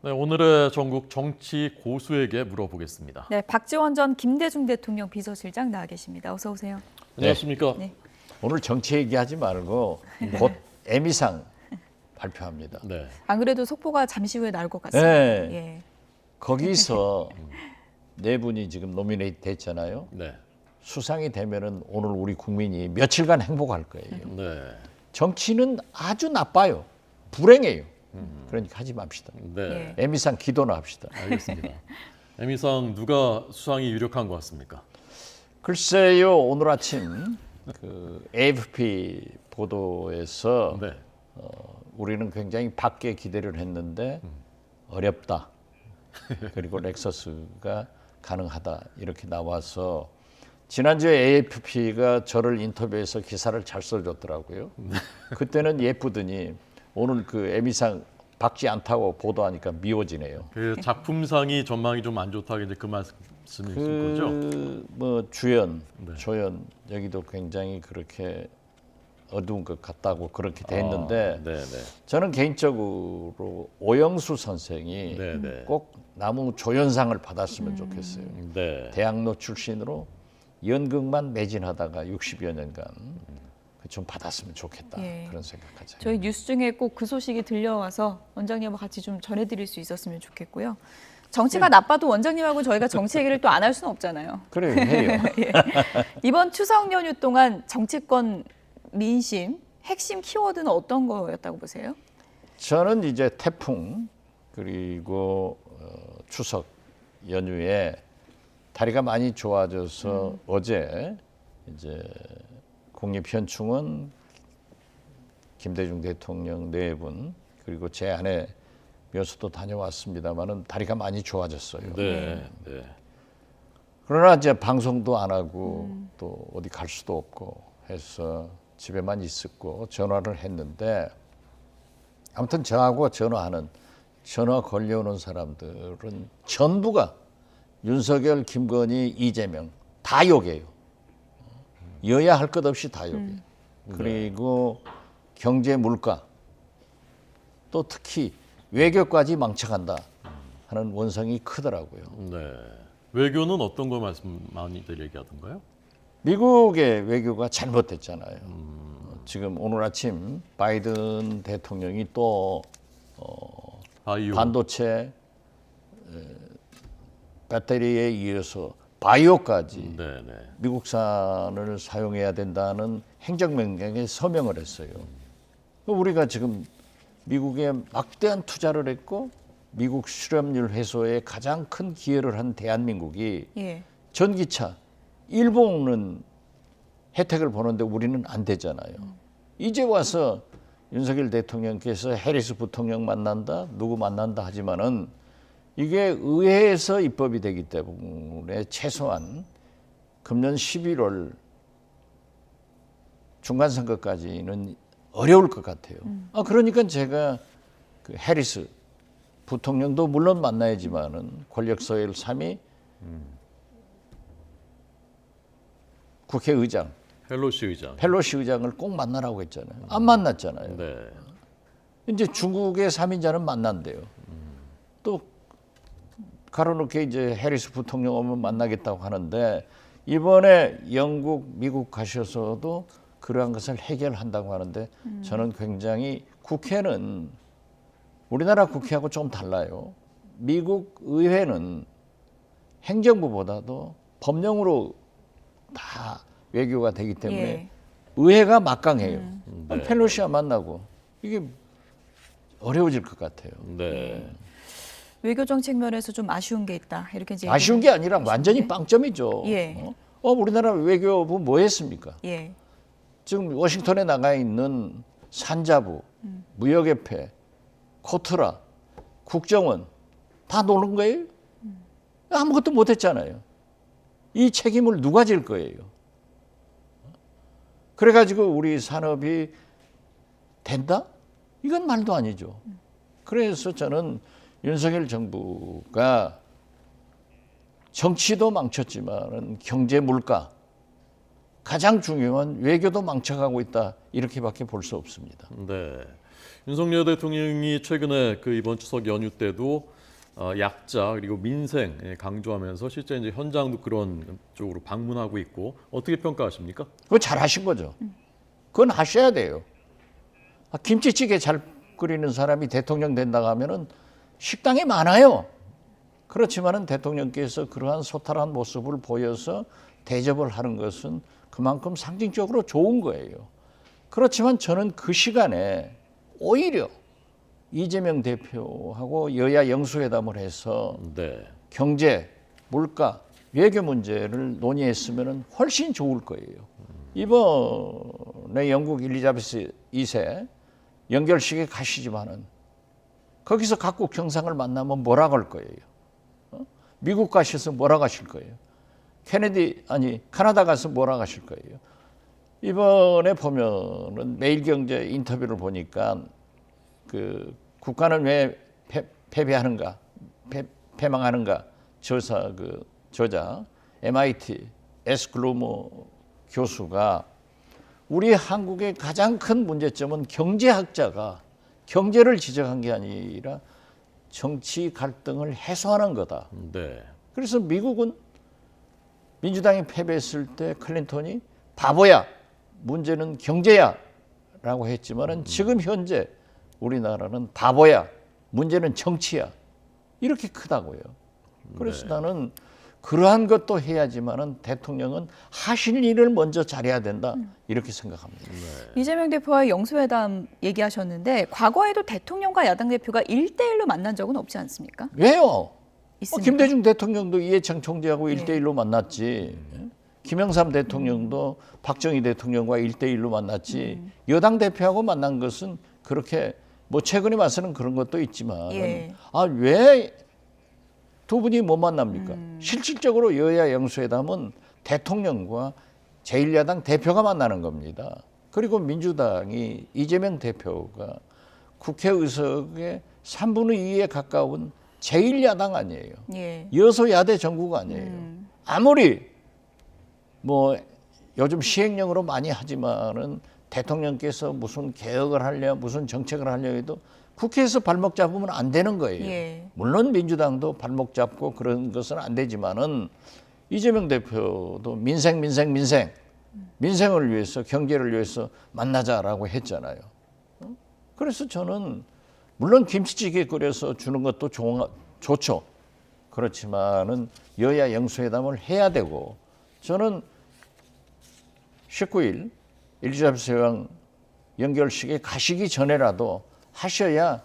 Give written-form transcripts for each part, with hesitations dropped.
네, 오늘의 전국 정치 고수에게 물어보겠습니다. 네, 박지원 전 김대중 대통령 비서실장 나와 계십니다. 어서 오세요. 안녕하십니까? 네. 오늘 정치 얘기하지 말고 곧 에미상 발표합니다. 네. 안 그래도 속보가 잠시 후에 나올 것 같습니다. 네. 예. 거기서 네 분이 지금 노미네이트 됐잖아요. 네. 수상이 되면은 오늘 우리 국민이 며칠간 행복할 거예요. 네. 정치는 아주 나빠요. 불행해요. 그러니까 하지 맙시다. 네. 에미상 기도나 합시다. 알겠습니다. 에미상 누가 수상이 유력한 것 같습니까? 글쎄요, 오늘 아침 그 AFP 보도에서 네. 우리는 굉장히 밖에 기대를 했는데 어렵다. 그리고 렉서스가 가능하다 이렇게 나와서 지난주에 AFP가 저를 인터뷰해서 기사를 잘 써줬더라고요. 그때는 예쁘더니 오늘 그 에미상 박지 않다고 보도하니까 미워지네요. 그 작품상이 전망이 좀 안 좋다 이제 그 말씀이신 거죠? 뭐 주연, 네. 조연 여기도 굉장히 그렇게 어두운 것 같다고 그렇게 돼 있는데 네, 네. 저는 개인적으로 오영수 선생이 네, 네. 꼭 나무 조연상을 받았으면 좋겠어요. 네. 대학로 출신으로 연극만 매진하다가 60여 년간 좀 받았으면 좋겠다. 예. 그런 생각하죠. 저희 뉴스 중에 꼭 그 소식이 들려와서 원장님과 같이 좀 전해드릴 수 있었으면 좋겠고요. 정치가 나빠도 원장님하고 저희가 정치 얘기를 또 안 할 수는 없잖아요. 그래요, 해요. 예. 이번 추석 연휴 동안 정치권 민심 핵심 키워드는 어떤 거였다고 보세요? 저는 이제 태풍 그리고 추석 연휴에 다리가 많이 좋아져서 어제 이제 국립현충원 김대중 대통령 네 분 그리고 제 아내 묘소도 다녀왔습니다만은 다리가 많이 좋아졌어요. 네. 네. 그러나 이제 방송도 안 하고 또 어디 갈 수도 없고 해서 집에만 있었고 전화를 했는데 아무튼 저하고 전화 걸려오는 사람들은 전부가 윤석열, 김건희, 이재명 다 욕해요. 여야 할 것 없이 다 욕해요. 그리고 경제, 물가 또 특히 외교까지 망쳐간다 하는 원성이 크더라고요. 네. 외교는 어떤 거 말씀 많이들 얘기하던가요? 미국의 외교가 잘못됐잖아요. 지금 오늘 아침 바이든 대통령이 또 바이오. 반도체 배터리에 이어서 바이오까지 네, 네. 미국산을 사용해야 된다는 행정명령에 서명을 했어요. 우리가 지금 미국에 막대한 투자를 했고 미국 실업률 해소에 가장 큰 기여를 한 대한민국이 예. 전기차 일본은 혜택을 보는데 우리는 안 되잖아요. 이제 와서 윤석열 대통령께서 해리스 부통령 만난다, 누구 만난다 하지만은 이게 의회에서 입법이 되기 때문에 최소한 금년 11월 중간선거까지는 어려울 것 같아요. 그러니까 제가 그 해리스 부통령도 물론 만나야지만은 권력서열 3위 국회의장 펠로시 의장. 펠로시 의장을 꼭 만나라고 했잖아요. 안 만났잖아요. 네. 이제 중국의 3인자는 만난대요. 또 가로놓게 이제 해리스 부통령 오면 만나겠다고 하는데 이번에 영국, 미국 가셔서도 그러한 것을 해결한다고 하는데 저는 굉장히 국회는 우리나라 국회하고 좀 달라요. 미국 의회는 행정부보다도 법령으로 다 외교가 되기 때문에 예. 의회가 막강해요. 네. 펠로시와 만나고 이게 어려워질 것 같아요. 네. 외교 정책 면에서 좀 아쉬운 게 있다. 이렇게 이제 아쉬운 게 아니라 완전히 빵점이죠. 예. 우리나라 외교부 뭐 했습니까? 예. 지금 워싱턴에 나가 있는 산자부, 무역협회, 코트라, 국정원 다 노는 거예요? 아무것도 못 했잖아요. 이 책임을 누가 질 거예요? 그래가지고 우리 산업이 된다? 이건 말도 아니죠. 그래서 저는 윤석열 정부가 정치도 망쳤지만 경제, 물가 가장 중요한 외교도 망쳐가고 있다 이렇게밖에 볼 수 없습니다. 네. 윤석열 대통령이 최근에 그 이번 추석 연휴 때도 약자 그리고 민생 강조하면서 실제 이제 현장도 그런 쪽으로 방문하고 있고 어떻게 평가하십니까? 그거 잘하신 거죠. 그건 하셔야 돼요. 김치찌개 잘 끓이는 사람이 대통령 된다고 하면은 식당에 많아요. 그렇지만은 대통령께서 그러한 소탈한 모습을 보여서 대접을 하는 것은 그만큼 상징적으로 좋은 거예요. 그렇지만 저는 그 시간에 오히려 이재명 대표하고 여야 영수회담을 해서 네. 경제, 물가, 외교 문제를 논의했으면 훨씬 좋을 거예요. 이번에 영국 엘리자베스 2세 연결식에 가시지만은 거기서 각국 정상을 만나면 뭐라 할 거예요? 미국 가셔서 뭐라 하실 거예요? 카나다 가서 뭐라 하실 거예요? 이번에 보면은 매일경제 인터뷰를 보니까 그 국가는 왜 패배하는가, 패망하는가 저자 MIT 에스클로모 교수가 우리 한국의 가장 큰 문제점은 경제학자가 경제를 지적한 게 아니라 정치 갈등을 해소하는 거다. 네. 그래서 미국은 민주당이 패배했을 때 클린턴이 바보야, 문제는 경제야 라고 했지만은 지금 현재 우리나라는 바보야, 문제는 정치야. 이렇게 크다고요. 그래서 네. 나는 그러한 것도 해야지만은 대통령은 하실 일을 먼저 잘해야 된다. 이렇게 생각합니다. 이재명 대표와 영수회담 얘기하셨는데 과거에도 대통령과 야당 대표가 1대1로 만난 적은 없지 않습니까? 왜요? 있습니까? 김대중 대통령도 이해창 총재하고 예. 1대1로 만났지. 김영삼 대통령도 박정희 대통령과 1대1로 만났지. 여당 대표하고 만난 것은 그렇게 뭐 최근에 와서는 그런 것도 있지만 예. 왜 두 분이 못 만납니까? 실질적으로 여야 영수회담은 대통령과 제1야당 대표가 만나는 겁니다. 그리고 민주당이 이재명 대표가 국회의석의 3분의 2에 가까운 제1야당 아니에요. 예. 여소야대 정국 아니에요. 아무리 뭐 요즘 시행령으로 많이 하지만은 대통령께서 무슨 개혁을 하려 무슨 정책을 하려 해도 국회에서 발목 잡으면 안 되는 거예요. 예. 물론 민주당도 발목 잡고 그런 것은 안 되지만은 이재명 대표도 민생을 위해서 경제를 위해서 만나자라고 했잖아요. 그래서 저는 물론 김치찌개 끓여서 주는 것도 좋죠. 그렇지만은 여야 영수회담을 해야 되고 저는 19일 엘리자베스 여왕 연결식에 가시기 전에라도 하셔야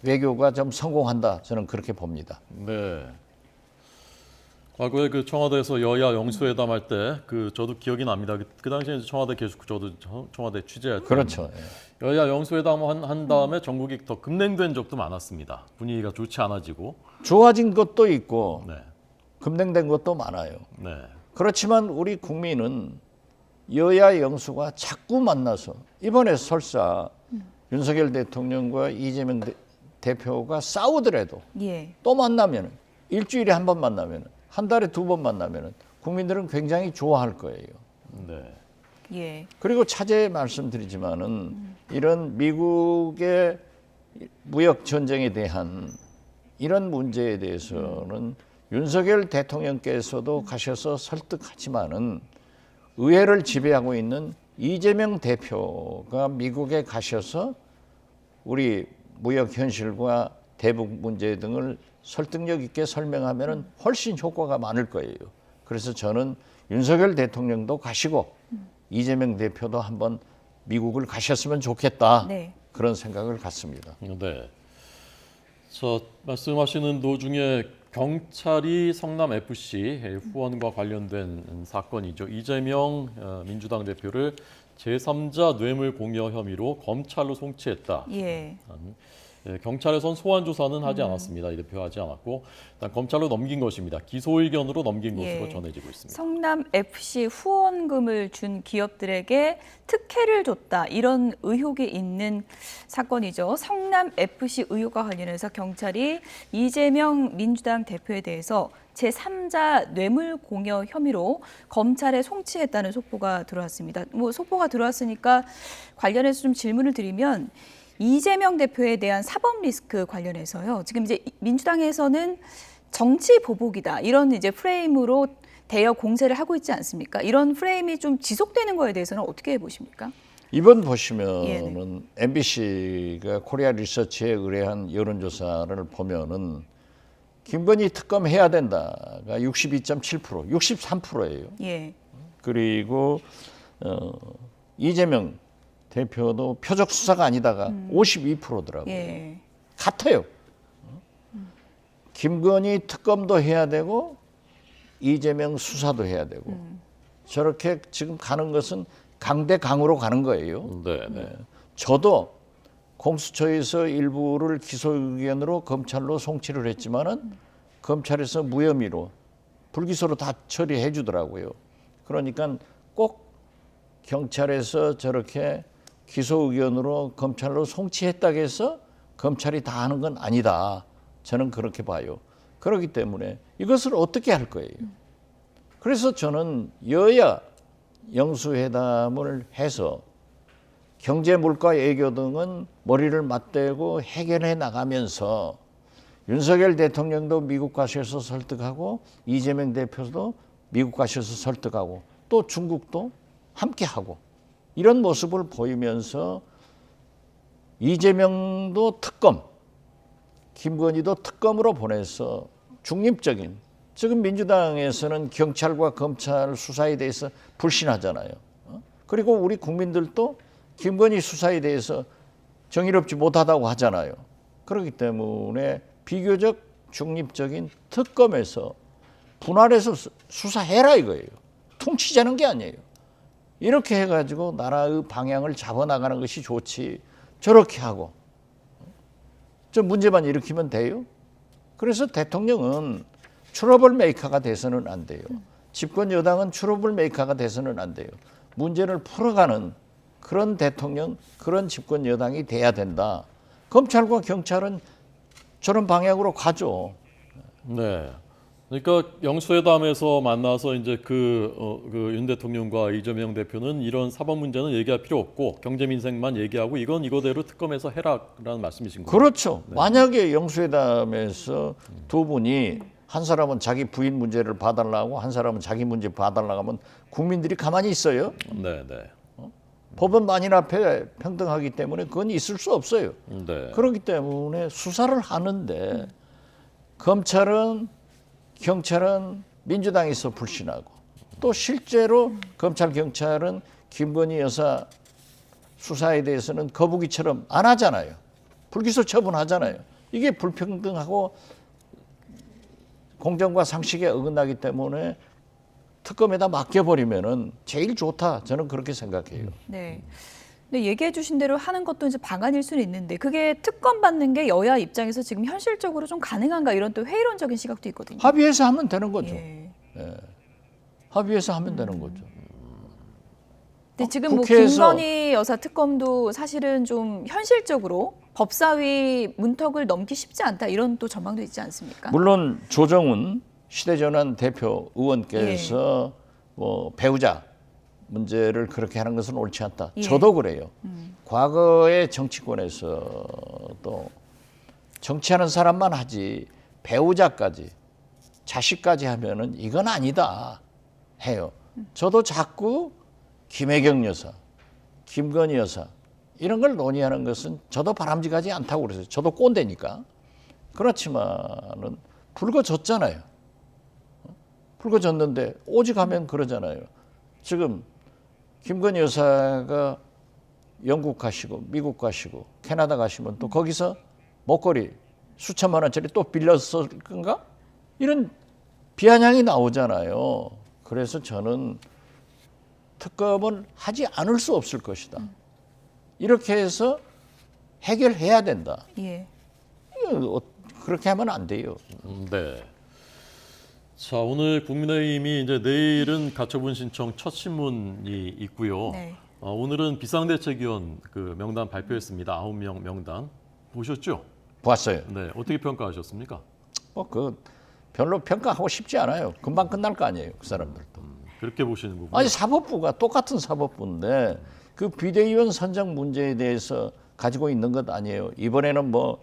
외교가 좀 성공한다. 저는 그렇게 봅니다. 네. 과거에 그 청와대에서 여야 영수회담 할 때 그 저도 기억이 납니다. 그 당시에 청와대 계속 저도 청와대 취재할 때 그렇죠. 여야 영수회담 한 다음에 전국이 더 급냉된 적도 많았습니다. 분위기가 좋지 않아지고. 좋아진 것도 있고 네. 급냉된 것도 많아요. 네. 그렇지만 우리 국민은 여야 영수가 자꾸 만나서 이번에 설사 윤석열 대통령과 이재명 대표가 싸우더라도 예. 또 만나면 일주일에 한 번 만나면 한 달에 2번 만나면 국민들은 굉장히 좋아할 거예요. 네. 예. 그리고 차제 말씀드리지만은 이런 미국의 무역 전쟁에 대한 이런 문제에 대해서는 윤석열 대통령께서도 가셔서 설득하지만은 의회를 지배하고 있는 이재명 대표가 미국에 가셔서 우리 무역 현실과 대북 문제 등을 설득력 있게 설명하면 훨씬 효과가 많을 거예요. 그래서 저는 윤석열 대통령도 가시고 이재명 대표도 한번 미국을 가셨으면 좋겠다. 네. 그런 생각을 갖습니다. 네. 저 말씀하시는 도중에 경찰이 성남 FC 후원과 관련된 사건이죠. 이재명 민주당 대표를 제3자 뇌물 공여 혐의로 검찰로 송치했다. 예. 경찰에선 소환 조사는 하지 않았습니다. 이 대표 하지 않았고 일단 검찰로 넘긴 것입니다. 기소 의견으로 넘긴 것으로 예. 전해지고 있습니다. 성남 FC 후원금을 준 기업들에게 특혜를 줬다 이런 의혹이 있는 사건이죠. 성남 FC 의혹과 관련해서 경찰이 이재명 민주당 대표에 대해서 제3자 뇌물 공여 혐의로 검찰에 송치했다는 속보가 들어왔습니다. 뭐 속보가 들어왔으니까 관련해서 좀 질문을 드리면 이재명 대표에 대한 사법 리스크 관련해서요. 지금 이제 민주당에서는 정치 보복이다 이런 이제 프레임으로 대여 공세를 하고 있지 않습니까? 이런 프레임이 좀 지속되는 거에 대해서는 어떻게 보십니까? 이번 보시면은 MBC가 코리아 리서치에 의뢰한 여론조사를 보면은 김건희 특검 해야 된다가 62.7%, 63%예요. 예. 그리고 이재명 대표도 표적 수사가 아니다가 52%더라고요. 예. 같아요. 김건희 특검도 해야 되고 이재명 수사도 해야 되고 저렇게 지금 가는 것은 강대강으로 가는 거예요. 네, 네. 저도 공수처에서 일부를 기소 의견으로 검찰로 송치를 했지만은 검찰에서 무혐의로 불기소로 다 처리해 주더라고요. 그러니까 꼭 경찰에서 저렇게 기소 의견으로 검찰로 송치했다고 해서 검찰이 다 하는 건 아니다. 저는 그렇게 봐요. 그렇기 때문에 이것을 어떻게 할 거예요? 그래서 저는 여야 영수회담을 해서 경제, 물가, 외교 등은 머리를 맞대고 해결해 나가면서 윤석열 대통령도 미국 가셔서 설득하고 이재명 대표도 미국 가셔서 설득하고 또 중국도 함께하고 이런 모습을 보이면서 이재명도 특검, 김건희도 특검으로 보내서 중립적인 지금 민주당에서는 경찰과 검찰 수사에 대해서 불신하잖아요. 그리고 우리 국민들도 김건희 수사에 대해서 정의롭지 못하다고 하잖아요. 그렇기 때문에 비교적 중립적인 특검에서 분할해서 수사해라 이거예요. 퉁치자는 게 아니에요. 이렇게 해가지고 나라의 방향을 잡아나가는 것이 좋지. 저렇게 하고 저 문제만 일으키면 돼요? 그래서 대통령은 트러블 메이커가 돼서는 안 돼요. 집권 여당은 트러블 메이커가 돼서는 안 돼요. 문제를 풀어가는 그런 대통령, 그런 집권 여당이 돼야 된다. 검찰과 경찰은 저런 방향으로 가죠. 네. 그러니까 영수회담에서 만나서 이제 윤 대통령과 이재명 대표는 이런 사법 문제는 얘기할 필요 없고 경제 민생만 얘기하고 이건 이거대로 특검에서 해라라는 말씀이신 거죠. 그렇죠. 네. 만약에 영수회담에서 두 분이 한 사람은 자기 부인 문제를 봐달라고 한 사람은 자기 문제 봐달라고 하면 국민들이 가만히 있어요? 네, 네. 법은 만인 앞에 평등하기 때문에 그건 있을 수 없어요. 네. 그렇기 때문에 수사를 하는데 검찰은 경찰은 민주당에서 불신하고 또 실제로 검찰 경찰은 김건희 여사 수사에 대해서는 거북이처럼 안 하잖아요. 불기소 처분하잖아요. 이게 불평등하고 공정과 상식에 어긋나기 때문에 특검에다 맡겨버리면은 제일 좋다. 저는 그렇게 생각해요. 네. 근데 얘기해 주신 대로 하는 것도 이제 방안일 수는 있는데 그게 특검 받는 게 여야 입장에서 지금 현실적으로 좀 가능한가 이런 또 회의론적인 시각도 있거든요. 합의해서 하면 되는 거죠. 예. 예. 합의해서 하면 되는 거죠. 근데 지금 뭐 국회에서 김건희 여사 특검도 사실은 좀 현실적으로 법사위 문턱을 넘기 쉽지 않다 이런 또 전망도 있지 않습니까? 물론 조정훈 시대전환 대표 의원께서 뭐 배우자 문제를 그렇게 하는 것은 옳지 않다. 예. 저도 그래요. 과거의 정치권에서도 정치하는 사람만 하지 배우자까지 자식까지 하면은 이건 아니다 해요. 저도 자꾸 김혜경 여사, 김건희 여사 이런 걸 논의하는 것은 저도 바람직하지 않다고 그랬어요. 저도 꼰대니까. 그렇지만은 불거졌잖아요. 불거졌는데 오직 하면 그러잖아요. 지금 김건희 여사가 영국 가시고 미국 가시고 캐나다 가시면 또 거기서 목걸이 수천만 원짜리 또 빌렸을 건가? 이런 비아냥이 나오잖아요. 그래서 저는 특검은 하지 않을 수 없을 것이다. 이렇게 해서 해결해야 된다. 예. 그렇게 하면 안 돼요. 네. 자, 오늘 국민의힘이 이제 내일은 가처분 신청 첫 신문이 있고요. 네. 오늘은 비상대책위원 그 명단 발표했습니다. 9명 명단 보셨죠? 봤어요. 네, 어떻게 평가하셨습니까? 별로 평가하고 싶지 않아요. 금방 끝날 거 아니에요, 그 사람들도. 그렇게 보시는 거군요. 아니 사법부가 똑같은 사법부인데 그 비대위원 선정 문제에 대해서 가지고 있는 것 아니에요. 이번에는 뭐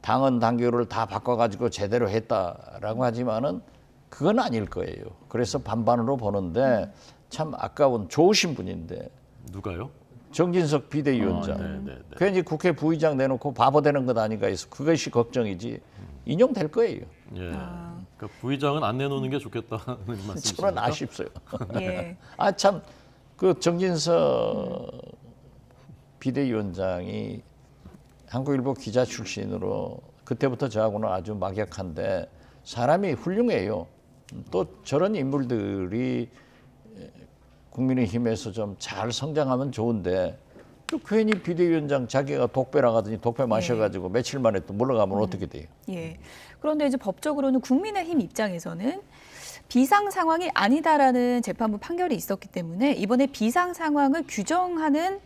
당헌 당규를 다 바꿔가지고 제대로 했다라고 하지만은 그건 아닐 거예요. 그래서 반반으로 보는데 참 아까운 좋으신 분인데 누가요? 정진석 비대위원장. 네. 괜히 국회 부의장 내놓고 바보 되는 것 아닌가 해서 그것이 걱정이지 인용될 거예요. 예. 그러니까 부의장은 안 내놓는 게 좋겠다는 말씀이십니까? 저는 아쉽어요. 예. 아 참 그 정진석 비대위원장이 한국일보 기자 출신으로 그때부터 저하고는 아주 막역한데 사람이 훌륭해요. 또 저런 인물들이 국민의힘에서 좀 잘 성장하면 좋은데 또 괜히 비대위원장 자기가 독배라 하더니 독배 마셔가지고 며칠 만에 또 물러가면 어떻게 돼요? 예. 그런데 이제 법적으로는 국민의힘 입장에서는 비상 상황이 아니다라는 재판부 판결이 있었기 때문에 이번에 비상 상황을 규정하는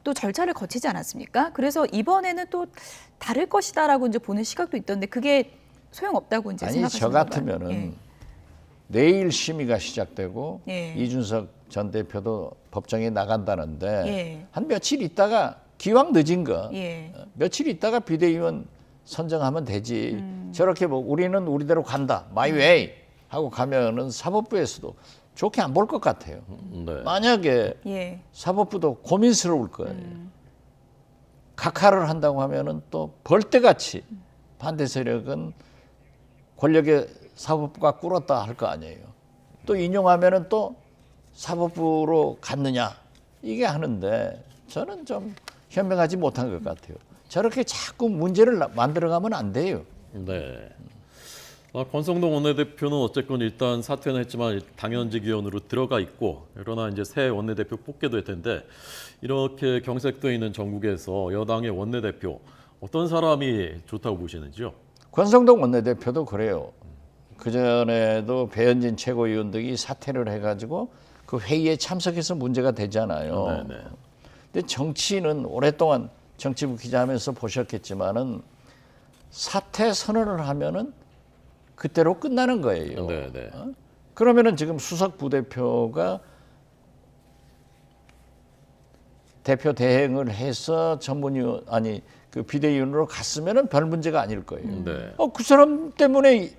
또 절차를 거치지 않았습니까? 그래서 이번에는 또 다를 것이다라고 이제 보는 시각도 있던데 그게 소용없다고 이제 아니 생각하시는 저 건가요? 같으면은 예. 내일 심의가 시작되고 예. 이준석 전 대표도 법정에 나간다는데 예. 한 며칠 있다가 기왕 늦은 거 예. 며칠 있다가 비대위원 선정하면 되지. 저렇게 뭐 우리는 우리대로 간다. 마이 웨이 하고 가면은 사법부에서도 좋게 안 볼 것 같아요. 네. 만약에 예. 사법부도 고민스러울 거예요. 각하를 한다고 하면은 또 벌떼같이 반대 세력은 권력의 사법부가 꿇었다 할 거 아니에요. 또 인용하면은 또 사법부로 갔느냐 이게 하는데 저는 좀 현명하지 못한 것 같아요. 저렇게 자꾸 문제를 만들어가면 안 돼요. 네. 권성동 원내대표는 어쨌건 일단 사퇴는 했지만 당연직 위원으로 들어가 있고 그러나 이제 새 원내대표 뽑게 될 텐데 이렇게 경색돼 있는 전국에서 여당의 원내대표 어떤 사람이 좋다고 보시는지요? 권성동 원내대표도 그래요. 그전에도 배현진 최고위원 등이 사퇴를 해가지고 그 회의에 참석해서 문제가 되잖아요. 네네. 근데 정치는 오랫동안 정치부 기자하면서 보셨겠지만은 사퇴 선언을 하면은 그때로 끝나는 거예요. 네네. 그러면은 지금 수석 부대표가 대표 대행을 해서 전문위원 아니 그 비대위원으로 갔으면은 별 문제가 아닐 거예요. 네. 그 사람 때문에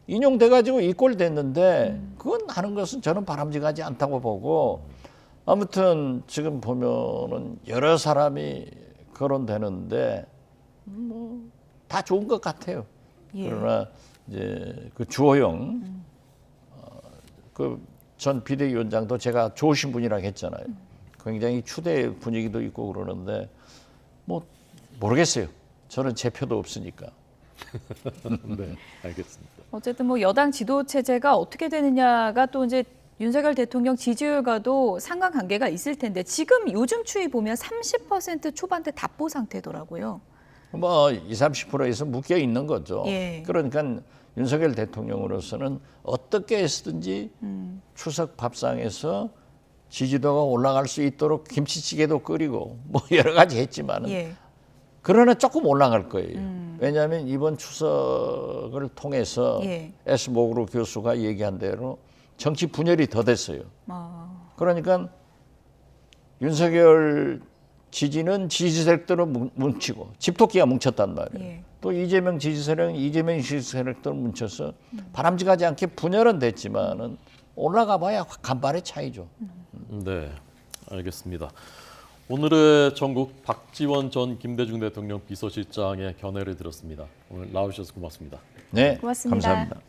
인용돼 가지고 이 꼴 됐는데 그건 하는 것은 저는 바람직하지 않다고 보고 아무튼 지금 보면은 여러 사람이 거론되는데 뭐 다 좋은 것 같아요. 예. 그러나 이제 그 주호영 그 전 비대위원장도 제가 좋으신 분이라고 했잖아요. 굉장히 추대 분위기도 있고 그러는데 뭐 모르겠어요. 저는 제 표도 없으니까. 네, 알겠습니다. 어쨌든 뭐 여당 지도 체제가 어떻게 되느냐가 또 이제 윤석열 대통령 지지율과도 상관관계가 있을 텐데 지금 요즘 추이 보면 30% 초반대 답보 상태더라고요. 뭐 20, 30%에서 묶여 있는 거죠. 예. 그러니까 윤석열 대통령으로서는 어떻게 해서든지 추석 밥상에서 지지도가 올라갈 수 있도록 김치찌개도 끓이고 뭐 여러 가지 했지만은 예. 그러나 조금 올라갈 거예요. 왜냐하면 이번 추석을 통해서 예. S 모그로 교수가 얘기한 대로 정치 분열이 더 됐어요. 그러니까 윤석열 지지는 지지 세력들로 뭉치고 집토끼가 뭉쳤단 말이에요. 예. 또 이재명 지지 세력은 이재명 지지 세력들 뭉쳐서 바람직하지 않게 분열은 됐지만은 올라가봐야 간발의 차이죠. 네, 알겠습니다. 오늘의 전국 박지원 전 김대중 대통령 비서실장의 견해를 들었습니다. 오늘 나오셔서 고맙습니다. 네, 고맙습니다. 감사합니다.